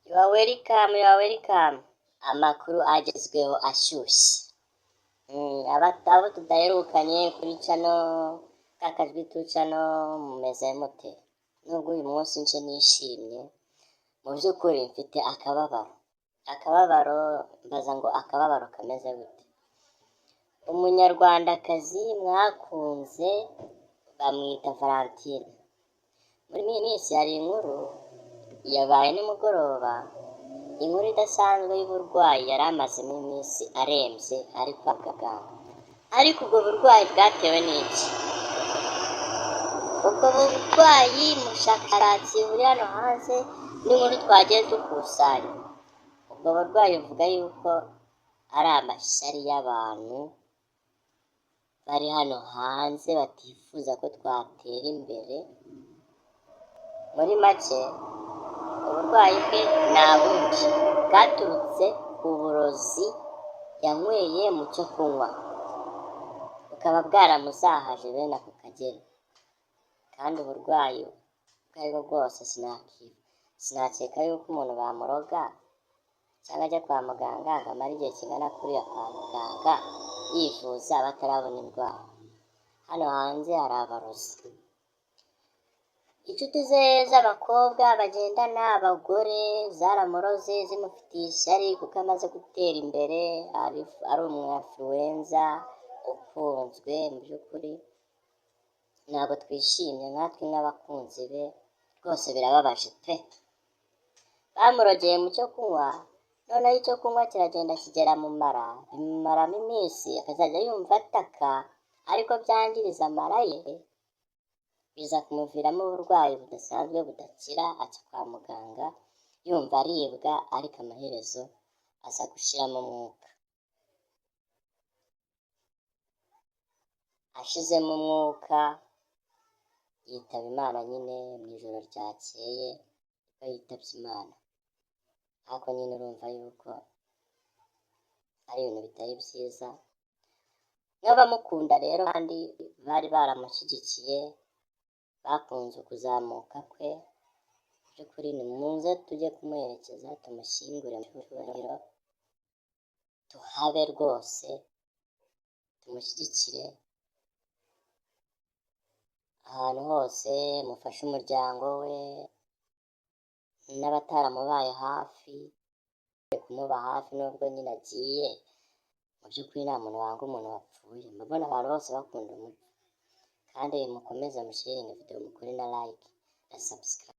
You are welcome. Amakuru agezweho ashyushye. Abo tudaherukanye kuri kakajwi tucano mumeze mute? Nubwo uyu munsi nje nishimye, mu by'ukuri mfite akababaro mbaza ngo akababaro kameze gute. Umunyarwandakazi mwakunze bamwita Valentine. Muri iyi minsi hari inkuru yabaye nimugoroba, inkuru idasanzwe y'uburwayi yari amazemo iminsi arembye ari kwa muganga. Ariko ubwo burwayi bwatewe n'iki? Ubwo burwayi mu bushakashatsi buri hano hanze n'inkuru twagiye dukusanya, ubwo burwayi buvuga yuko ari amashyari y'abantu bari hano hanze batifuza ko twatera imbere. Muri make uburwayi bwe nta bundi bwaturutse ku burozi yanyweye mu cyo kunywa, bukaba bwaramuzahaje bene ako kageni. Kandi uburwayi ubwo ari bwo bwose sinakeka yuko umuntu bamuroga cyangwa ajya kwa muganga akamara igihe kingana kuriya kwa muganga yivuza batarabona indwara. Hano hanze hari abarozi. Inshuti ze z'abakobwa bagendana, abagore zaramuroze zimufitiye ishyari kuko amaze gutera imbere, ari umwafluenza ukunzwe. Mu by'ukuri ntabwo twishimye nkatwe nk'abakunzi be, rwose birababaje pe. Bamurogeye mu cyo kunywa, noneho icyo kunywa kiragenda kigera mu mara, bimumaramo iminsi akazajya yumva ataka, ariko byangiriza amara ye, biza kumuviramo uburwayi budasanzwe budakira. Ajya kwa muganga yumva aribwa, ariko amaherezo aza gushiramo umwuka. Ashizemo umwuka yitaba Imana nyine mu ijoro ryakeye, nibwo yitabye Imana. Ariko nyine urumva yuko ari ibintu bitari byiza. Nk'abamukunda rero kandi bari baramushyigikiye, bakunze ukuzamuka kwe, mu by'ukuri nimuze tujye kumuherekeza, tumushyingure mu cyubahiro, tuhabe rwose, tumushyigikire ahantu hose, mufashe umuryango we n'abataramubaye hafi, kumuba hafi nubwo nyine agiye. Mu by'ukuri nta muntu wanga umuntu wapfuye. Mbona abantu bose bakunda umuco, kandi mukomeze musharinge video, mukore na like na subscribe.